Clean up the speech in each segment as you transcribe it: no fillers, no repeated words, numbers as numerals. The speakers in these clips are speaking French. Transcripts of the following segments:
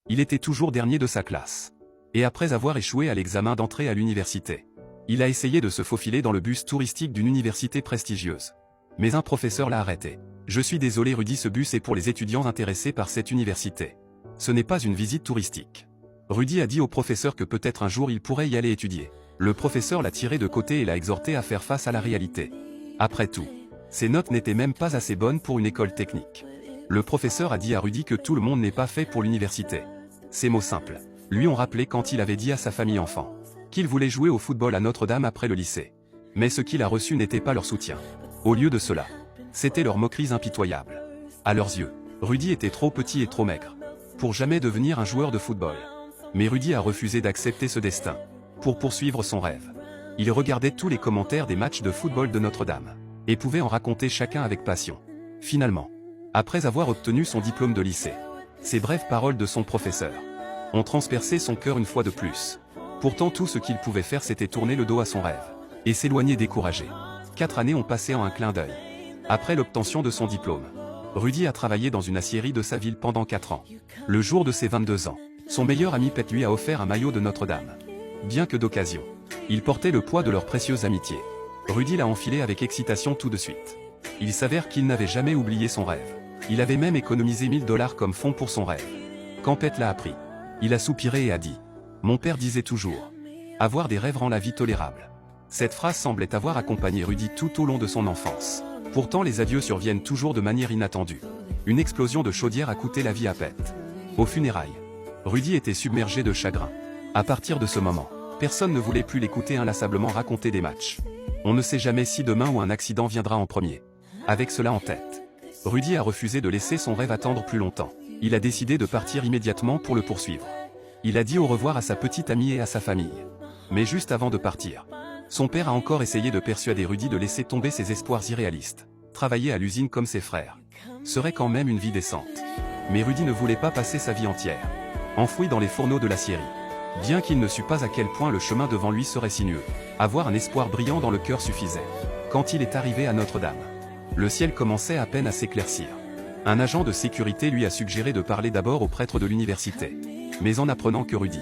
Il était toujours dernier de sa classe. Et après avoir échoué à l'examen d'entrée à l'université, il a essayé de se faufiler dans le bus touristique d'une université prestigieuse. Mais un professeur l'a arrêté. « Je suis désolé Rudy, ce bus est pour les étudiants intéressés par cette université. Ce n'est pas une visite touristique. » Rudy a dit au professeur que peut-être un jour il pourrait y aller étudier. Le professeur l'a tiré de côté et l'a exhorté à faire face à la réalité. Après tout, ses notes n'étaient même pas assez bonnes pour une école technique. Le professeur a dit à Rudy que tout le monde n'est pas fait pour l'université. Ces mots simples lui ont rappelé quand il avait dit à sa famille enfant qu'il voulait jouer au football à Notre-Dame après le lycée. Mais ce qu'il a reçu n'était pas leur soutien. Au lieu de cela, c'était leurs moqueries impitoyables. À leurs yeux, Rudy était trop petit et trop maigre pour jamais devenir un joueur de football. Mais Rudy a refusé d'accepter ce destin pour poursuivre son rêve. Il regardait tous les commentaires des matchs de football de Notre-Dame et pouvait en raconter chacun avec passion. Finalement, après avoir obtenu son diplôme de lycée, ces brèves paroles de son professeur ont transpercé son cœur une fois de plus. Pourtant tout ce qu'il pouvait faire c'était tourner le dos à son rêve et s'éloigner découragé. 4 années ont passé en un clin d'œil. Après l'obtention de son diplôme, Rudy a travaillé dans une aciérie de sa ville pendant 4 ans. Le jour de ses 22 ans, son meilleur ami Pete lui a offert un maillot de Notre-Dame. Bien que d'occasion, il portait le poids de leur précieuse amitié. Rudy l'a enfilé avec excitation tout de suite. Il s'avère qu'il n'avait jamais oublié son rêve. Il avait même économisé $1000 comme fonds pour son rêve. Quand Pete l'a appris, il a soupiré et a dit « Mon père disait toujours, avoir des rêves rend la vie tolérable. » Cette phrase semblait avoir accompagné Rudy tout au long de son enfance. Pourtant les adieux surviennent toujours de manière inattendue. Une explosion de chaudière a coûté la vie à Pete. Aux funérailles, Rudy était submergé de chagrin. À partir de ce moment, personne ne voulait plus l'écouter inlassablement raconter des matchs. On ne sait jamais si demain ou un accident viendra en premier. Avec cela en tête, Rudy a refusé de laisser son rêve attendre plus longtemps. Il a décidé de partir immédiatement pour le poursuivre. Il a dit au revoir à sa petite amie et à sa famille. Mais juste avant de partir, son père a encore essayé de persuader Rudy de laisser tomber ses espoirs irréalistes. Travailler à l'usine comme ses frères serait quand même une vie décente. Mais Rudy ne voulait pas passer sa vie entière enfoui dans les fourneaux de l'acierie. Bien qu'il ne sût pas à quel point le chemin devant lui serait sinueux, avoir un espoir brillant dans le cœur suffisait. Quand il est arrivé à Notre-Dame, le ciel commençait à peine à s'éclaircir. Un agent de sécurité lui a suggéré de parler d'abord au prêtre de l'université. Mais en apprenant que Rudy,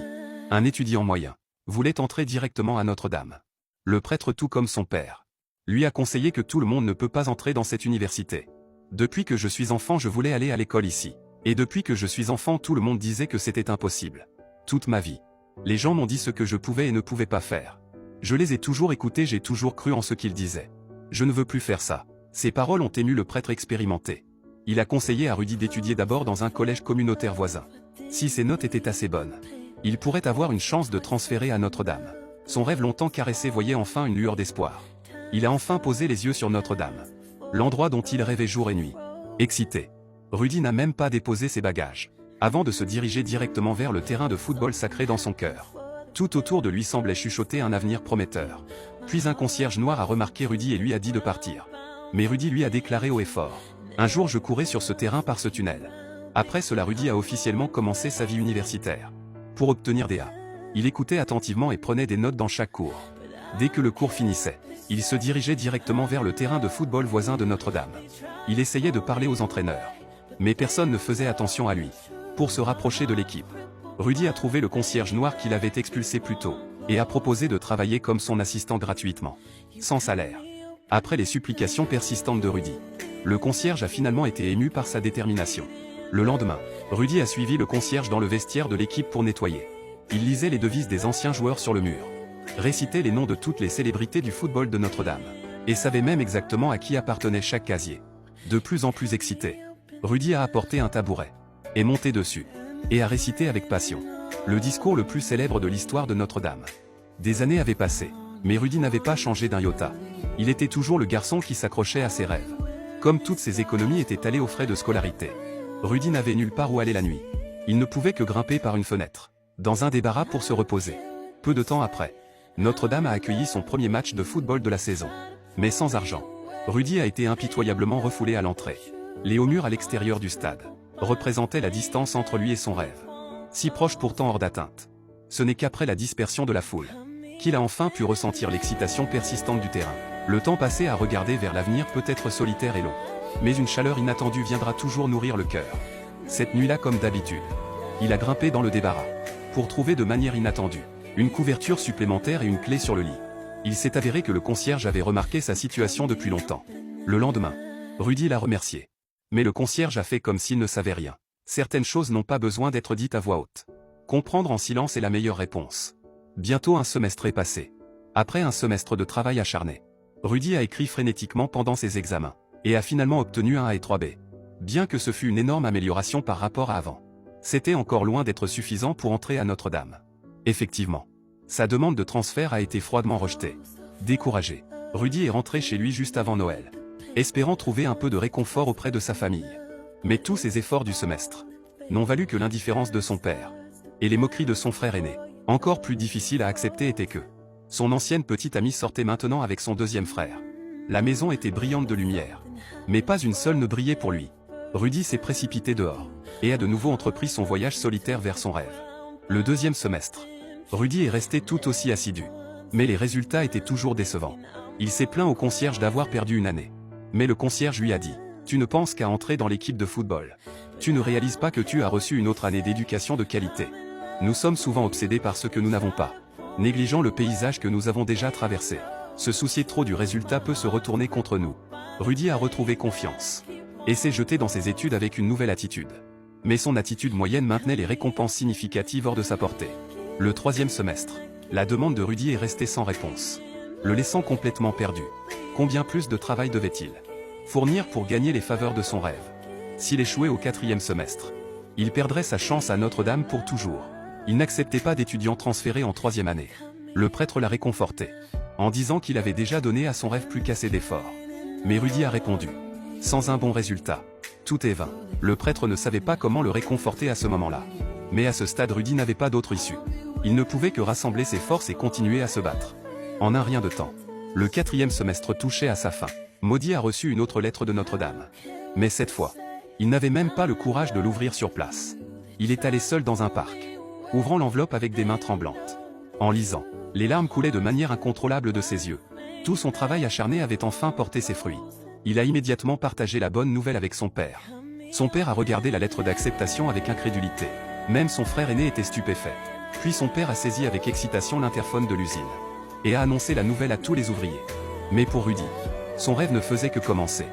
un étudiant moyen, voulait entrer directement à Notre-Dame, le prêtre, tout comme son père, lui a conseillé que tout le monde ne peut pas entrer dans cette université. Depuis que je suis enfant, je voulais aller à l'école ici. Et depuis que je suis enfant, tout le monde disait que c'était impossible. Toute ma vie, les gens m'ont dit ce que je pouvais et ne pouvais pas faire. Je les ai toujours écoutés, j'ai toujours cru en ce qu'ils disaient. Je ne veux plus faire ça. Ces paroles ont ému le prêtre expérimenté. Il a conseillé à Rudy d'étudier d'abord dans un collège communautaire voisin. Si ses notes étaient assez bonnes, il pourrait avoir une chance de transférer à Notre-Dame. Son rêve longtemps caressé voyait enfin une lueur d'espoir. Il a enfin posé les yeux sur Notre-Dame, l'endroit dont il rêvait jour et nuit. Excité, Rudy n'a même pas déposé ses bagages, avant de se diriger directement vers le terrain de football sacré dans son cœur. Tout autour de lui semblait chuchoter un avenir prometteur. Puis un concierge noir a remarqué Rudy et lui a dit de partir. Mais Rudy lui a déclaré haut et fort « Un jour je courrai sur ce terrain par ce tunnel. » Après cela, Rudy a officiellement commencé sa vie universitaire. Pour obtenir des A, il écoutait attentivement et prenait des notes dans chaque cours. Dès que le cours finissait, il se dirigeait directement vers le terrain de football voisin de Notre-Dame. Il essayait de parler aux entraîneurs. Mais personne ne faisait attention à lui. Pour se rapprocher de l'équipe, Rudy a trouvé le concierge noir qu'il avait expulsé plus tôt, et a proposé de travailler comme son assistant gratuitement, sans salaire. Après les supplications persistantes de Rudy, le concierge a finalement été ému par sa détermination. Le lendemain, Rudy a suivi le concierge dans le vestiaire de l'équipe pour nettoyer. Il lisait les devises des anciens joueurs sur le mur, récitait les noms de toutes les célébrités du football de Notre-Dame, et savait même exactement à qui appartenait chaque casier. De plus en plus excité, Rudy a apporté un tabouret, est monté dessus, et a récité avec passion le discours le plus célèbre de l'histoire de Notre-Dame. Des années avaient passé, mais Rudy n'avait pas changé d'un iota. Il était toujours le garçon qui s'accrochait à ses rêves. Comme toutes ses économies étaient allées aux frais de scolarité, Rudy n'avait nulle part où aller la nuit. Il ne pouvait que grimper par une fenêtre, dans un débarras pour se reposer. Peu de temps après, Notre-Dame a accueilli son premier match de football de la saison. Mais sans argent, Rudy a été impitoyablement refoulé à l'entrée. Les hauts murs à l'extérieur du stade représentaient la distance entre lui et son rêve. Si proche pourtant hors d'atteinte. Ce n'est qu'après la dispersion de la foule qu'il a enfin pu ressentir l'excitation persistante du terrain. Le temps passé à regarder vers l'avenir peut être solitaire et long. Mais une chaleur inattendue viendra toujours nourrir le cœur. Cette nuit-là, comme d'habitude, Il a grimpé dans le débarras pour trouver de manière inattendue une couverture supplémentaire et une clé sur le lit. Il s'est avéré que le concierge avait remarqué sa situation depuis longtemps. Le lendemain, Rudy l'a remercié. Mais le concierge a fait comme s'il ne savait rien. Certaines choses n'ont pas besoin d'être dites à voix haute. Comprendre en silence est la meilleure réponse. Bientôt un semestre est passé. Après un semestre de travail acharné, Rudy a écrit frénétiquement pendant ses examens, et a finalement obtenu un A et 3B. Bien que ce fût une énorme amélioration par rapport à avant, c'était encore loin d'être suffisant pour entrer à Notre-Dame. Effectivement, sa demande de transfert a été froidement rejetée. Découragé, Rudy est rentré chez lui juste avant Noël, espérant trouver un peu de réconfort auprès de sa famille. Mais tous ses efforts du semestre n'ont valu que l'indifférence de son père, et les moqueries de son frère aîné. Encore plus difficile à accepter était que son ancienne petite amie sortait maintenant avec son deuxième frère. La maison était brillante de lumière, mais pas une seule ne brillait pour lui. Rudy s'est précipité dehors, et a de nouveau entrepris son voyage solitaire vers son rêve. Le deuxième semestre, Rudy est resté tout aussi assidu. Mais les résultats étaient toujours décevants. Il s'est plaint au concierge d'avoir perdu une année. Mais le concierge lui a dit « Tu ne penses qu'à entrer dans l'équipe de football. Tu ne réalises pas que tu as reçu une autre année d'éducation de qualité. Nous sommes souvent obsédés par ce que nous n'avons pas, négligeant le paysage que nous avons déjà traversé. Se soucier trop du résultat peut se retourner contre nous. » Rudy a retrouvé confiance et s'est jeté dans ses études avec une nouvelle attitude. Mais son attitude moyenne maintenait les récompenses significatives hors de sa portée. Le troisième semestre, la demande de Rudy est restée sans réponse, le laissant complètement perdu. Combien plus de travail devait-il fournir pour gagner les faveurs de son rêve? S'il échouait au quatrième semestre, il perdrait sa chance à Notre-Dame pour toujours. Il n'acceptait pas d'étudiants transférés en troisième année. Le prêtre l'a réconforté, en disant qu'il avait déjà donné à son rêve plus qu'assez d'efforts. Mais Rudy a répondu « Sans un bon résultat, tout est vain ». Le prêtre ne savait pas comment le réconforter à ce moment-là. Mais à ce stade, Rudy n'avait pas d'autre issue. Il ne pouvait que rassembler ses forces et continuer à se battre. En un rien de temps, le quatrième semestre touchait à sa fin. Maudit a reçu une autre lettre de Notre-Dame. Mais cette fois, il n'avait même pas le courage de l'ouvrir sur place. Il est allé seul dans un parc, ouvrant l'enveloppe avec des mains tremblantes. En lisant, les larmes coulaient de manière incontrôlable de ses yeux. Tout son travail acharné avait enfin porté ses fruits. Il a immédiatement partagé la bonne nouvelle avec son père. Son père a regardé la lettre d'acceptation avec incrédulité. Même son frère aîné était stupéfait. Puis son père a saisi avec excitation l'interphone de l'usine et a annoncé la nouvelle à tous les ouvriers. Mais pour Rudy, son rêve ne faisait que commencer.